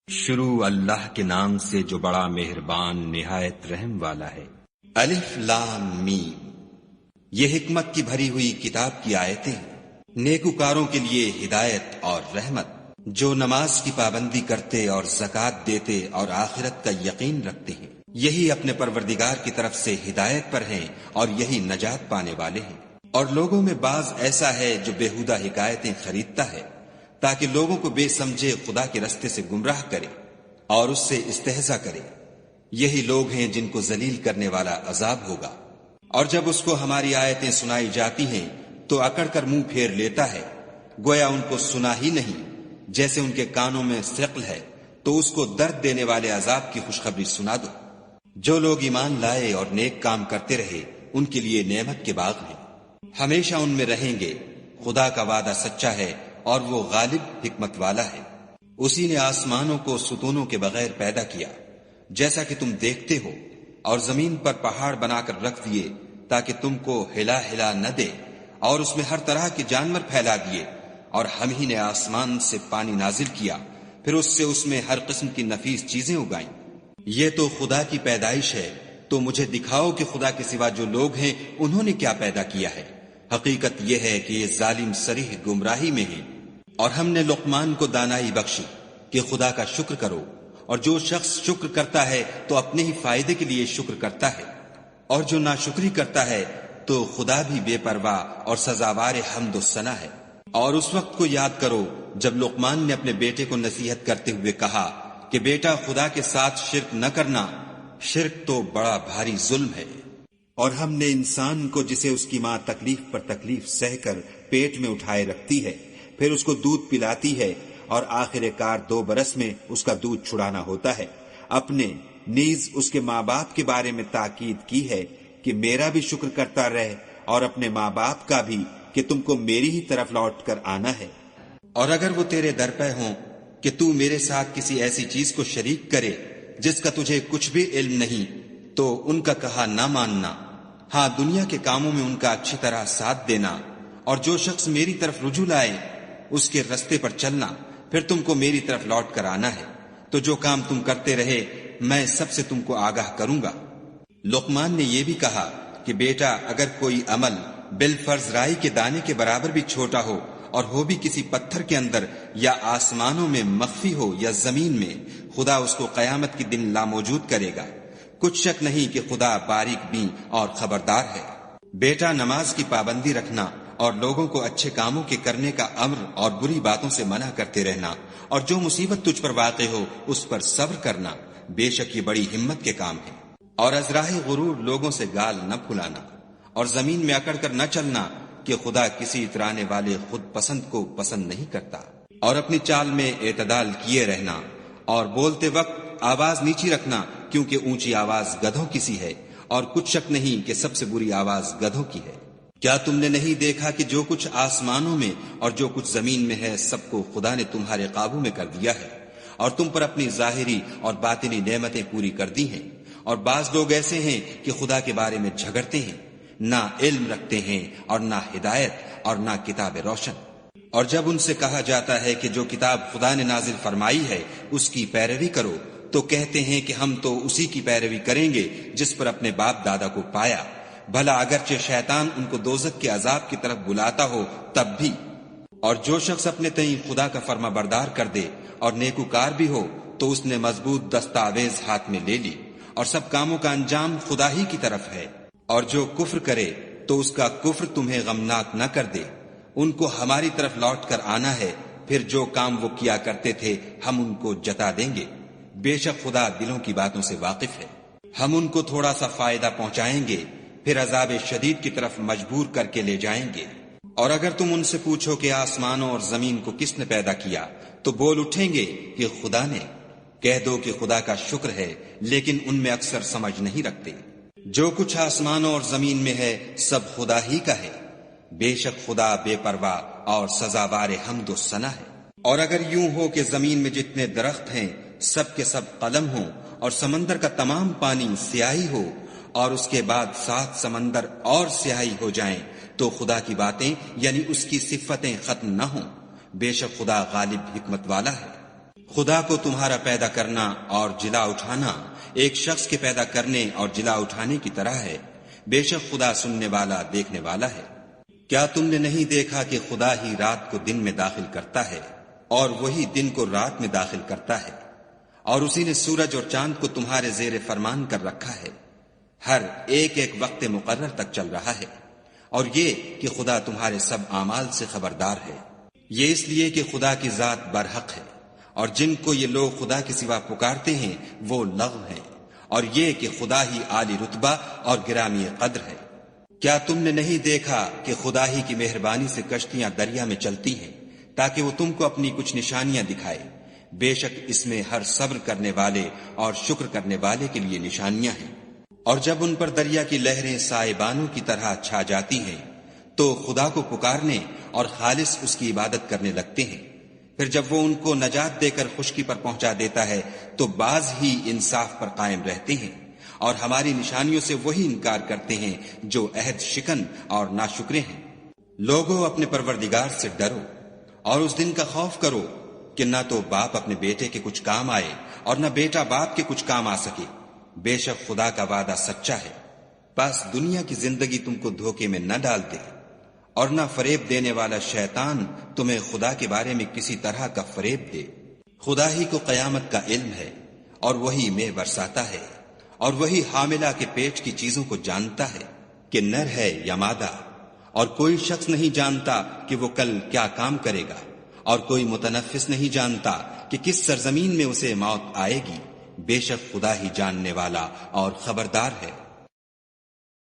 شروع اللہ کے نام سے جو بڑا مہربان نہایت رحم والا ہے۔ الف لام میم، یہ حکمت کی بھری ہوئی کتاب کی آیتیں ہیں، نیکوکاروں کے لیے ہدایت اور رحمت، جو نماز کی پابندی کرتے اور زکوٰۃ دیتے اور آخرت کا یقین رکھتے ہیں، یہی اپنے پروردگار کی طرف سے ہدایت پر ہیں اور یہی نجات پانے والے ہیں۔ اور لوگوں میں بعض ایسا ہے جو بیہودہ حکایتیں خریدتا ہے تاکہ لوگوں کو بے سمجھے خدا کے رستے سے گمراہ کرے اور اس سے استہزاء کرے، یہی لوگ ہیں جن کو ذلیل کرنے والا عذاب ہوگا۔ اور جب اس کو ہماری آیتیں سنائی جاتی ہیں تو اکڑ کر منہ پھیر لیتا ہے، گویا ان کو سنا ہی نہیں، جیسے ان کے کانوں میں ثقل ہے، تو اس کو درد دینے والے عذاب کی خوشخبری سنا دو۔ جو لوگ ایمان لائے اور نیک کام کرتے رہے ان کے لیے نعمت کے باغ ہیں، ہمیشہ ان میں رہیں گے۔ خدا کا وعدہ سچا ہے اور وہ غالب حکمت والا ہے۔ اسی نے آسمانوں کو ستونوں کے بغیر پیدا کیا جیسا کہ تم دیکھتے ہو، اور زمین پر پہاڑ بنا کر رکھ دیے تاکہ تم کو ہلا ہلا نہ دے، اور اس میں ہر طرح کے جانور پھیلا دیے، اور ہم ہی نے آسمان سے پانی نازل کیا، پھر اس میں ہر قسم کی نفیس چیزیں اگائیں۔ یہ تو خدا کی پیدائش ہے، تو مجھے دکھاؤ کہ خدا کے سوا جو لوگ ہیں انہوں نے کیا پیدا کیا ہے۔ حقیقت یہ ہے کہ یہ ظالم صریح گمراہی میں ہیں۔ اور ہم نے لقمان کو دانائی بخشی کہ خدا کا شکر کرو، اور جو شخص شکر کرتا ہے تو اپنے ہی فائدے کے لیے شکر کرتا ہے، اور جو ناشکری کرتا ہے تو خدا بھی بے پرواہ اور سزاوار حمد و ثنا ہے۔ اور اس وقت کو یاد کرو جب لقمان نے اپنے بیٹے کو نصیحت کرتے ہوئے کہا کہ بیٹا، خدا کے ساتھ شرک نہ کرنا، شرک تو بڑا بھاری ظلم ہے۔ اور ہم نے انسان کو، جسے اس کی ماں تکلیف پر تکلیف سہ کر پیٹ میں اٹھائے رکھتی ہے، پھر اس کو دودھ پلاتی ہے، اور آخر کار 2 برس میں اس کا دودھ چھڑانا ہوتا ہے، اپنے نیز اس کے ماں باپ کے بارے میں تاکید کی ہے کہ میرا بھی شکر کرتا رہ، اور اپنے ماں باپ کا بھی، کہ تم کو میری ہی طرف لوٹ کر آنا ہے۔ اور اگر وہ تیرے در پہ ہوں کہ تو میرے ساتھ کسی ایسی چیز کو شریک کرے جس کا تجھے کچھ بھی علم نہیں، تو ان کا کہا نہ ماننا، ہاں دنیا کے کاموں میں ان کا اچھی طرح ساتھ دینا، اور جو شخص میری طرف رجوع لائے اس کے رستے پر چلنا، پھر تم کو میری طرف لوٹ کر آنا ہے، تو جو کام تم کرتے رہے میں سب سے تم کو آگاہ کروں گا۔ لقمان نے یہ بھی کہا کہ بیٹا، اگر کوئی عمل بالفرض رائی کے دانے کے برابر بھی چھوٹا ہو، اور ہو بھی کسی پتھر کے اندر یا آسمانوں میں مخفی ہو یا زمین میں، خدا اس کو قیامت کے دن لاموجود کرے گا۔ کچھ شک نہیں کہ خدا باریک بین اور خبردار ہے۔ بیٹا، نماز کی پابندی رکھنا اور لوگوں کو اچھے کاموں کے کرنے کا امر اور بری باتوں سے منع کرتے رہنا، اور جو مصیبت تجھ پر واقع ہو اس پر صبر کرنا، بے شک یہ بڑی ہمت کے کام ہے۔ اور از راہ غرور لوگوں سے گال نہ پھلانا، اور زمین میں اکڑ کر نہ چلنا، کہ خدا کسی اترانے والے خود پسند کو پسند نہیں کرتا۔ اور اپنی چال میں اعتدال کیے رہنا، اور بولتے وقت آواز نیچی رکھنا، کیونکہ اونچی آواز گدھوں کی سی ہے، اور کچھ شک نہیں کہ سب سے بری آواز گدھوں کی ہے۔ کیا تم نے نہیں دیکھا کہ جو کچھ آسمانوں میں اور جو کچھ زمین میں ہے سب کو خدا نے تمہارے قابو میں کر دیا ہے، اور تم پر اپنی ظاہری اور باطنی نعمتیں پوری کر دی ہیں۔ اور بعض لوگ ایسے ہیں کہ خدا کے بارے میں جھگڑتے ہیں، نہ علم رکھتے ہیں اور نہ ہدایت اور نہ کتاب روشن۔ اور جب ان سے کہا جاتا ہے کہ جو کتاب خدا نے نازل فرمائی ہے اس کی پیروی کرو، تو کہتے ہیں کہ ہم تو اسی کی پیروی کریں گے جس پر اپنے باپ دادا کو پایا، بھلا اگرچہ شیطان ان کو دوزخ کے عذاب کی طرف بلاتا ہو تب بھی۔ اور جو شخص اپنے تئیں خدا کا فرما بردار کر دے اور نیکوکار بھی ہو، تو اس نے مضبوط دستاویز ہاتھ میں لے لی، اور سب کاموں کا انجام خدا ہی کی طرف ہے۔ اور جو کفر کرے تو اس کا کفر تمہیں غمناک نہ کر دے، ان کو ہماری طرف لوٹ کر آنا ہے، پھر جو کام وہ کیا کرتے تھے ہم ان کو جتا دیں گے۔ بے شک خدا دلوں کی باتوں سے واقف ہے۔ ہم ان کو تھوڑا سا فائدہ پہنچائیں گے، پھر عذاب شدید کی طرف مجبور کر کے لے جائیں گے۔ اور اگر تم ان سے پوچھو کہ آسمانوں اور زمین کو کس نے پیدا کیا، تو بول اٹھیں گے کہ خدا نے۔ کہہ دو کہ خدا کا شکر ہے، لیکن ان میں اکثر سمجھ نہیں رکھتے۔ جو کچھ آسمانوں اور زمین میں ہے سب خدا ہی کا ہے، بے شک خدا بے پرواہ اور سزاوار حمد و ثنا ہے۔ اور اگر یوں ہو کہ زمین میں جتنے درخت ہیں سب کے سب قلم ہوں، اور سمندر کا تمام پانی سیاہی ہو، اور اس کے بعد 7 سمندر اور سیاہی ہو جائیں، تو خدا کی باتیں یعنی اس کی صفتیں ختم نہ ہوں۔ بے شک خدا غالب حکمت والا ہے۔ خدا کو تمہارا پیدا کرنا اور جلا اٹھانا ایک شخص کے پیدا کرنے اور جلا اٹھانے کی طرح ہے۔ بے شک خدا سننے والا دیکھنے والا ہے۔ کیا تم نے نہیں دیکھا کہ خدا ہی رات کو دن میں داخل کرتا ہے اور وہی دن کو رات میں داخل کرتا ہے، اور اسی نے سورج اور چاند کو تمہارے زیر فرمان کر رکھا ہے، ہر ایک ایک وقت مقرر تک چل رہا ہے، اور یہ کہ خدا تمہارے سب اعمال سے خبردار ہے۔ یہ اس لیے کہ خدا کی ذات برحق ہے، اور جن کو یہ لوگ خدا کے سوا پکارتے ہیں وہ لغو ہیں، اور یہ کہ خدا ہی عالی رتبہ اور گرامی قدر ہے۔ کیا تم نے نہیں دیکھا کہ خدا ہی کی مہربانی سے کشتیاں دریا میں چلتی ہیں تاکہ وہ تم کو اپنی کچھ نشانیاں دکھائے؟ بے شک اس میں ہر صبر کرنے والے اور شکر کرنے والے کے لیے نشانیاں ہیں۔ اور جب ان پر دریا کی لہریں سائبانوں کی طرح چھا جاتی ہیں تو خدا کو پکارنے اور خالص اس کی عبادت کرنے لگتے ہیں، پھر جب وہ ان کو نجات دے کر خشکی پر پہنچا دیتا ہے تو بعض ہی انصاف پر قائم رہتے ہیں، اور ہماری نشانیوں سے وہی انکار کرتے ہیں جو عہد شکن اور ناشکرے ہیں۔ لوگوں اپنے پروردگار سے ڈرو اور اس دن کا خوف کرو کہ نہ تو باپ اپنے بیٹے کے کچھ کام آئے اور نہ بیٹا باپ کے کچھ کام آ سکے۔ بے شک خدا کا وعدہ سچا ہے، بس دنیا کی زندگی تم کو دھوکے میں نہ ڈال دے، اور نہ فریب دینے والا شیطان تمہیں خدا کے بارے میں کسی طرح کا فریب دے۔ خدا ہی کو قیامت کا علم ہے، اور وہی مے برساتا ہے، اور وہی حاملہ کے پیٹ کی چیزوں کو جانتا ہے کہ نر ہے یا مادہ، اور کوئی شخص نہیں جانتا کہ وہ کل کیا کام کرے گا، اور کوئی متنفس نہیں جانتا کہ کس سرزمین میں اسے موت آئے گی۔ بے شک خدا ہی جاننے والا اور خبردار ہے۔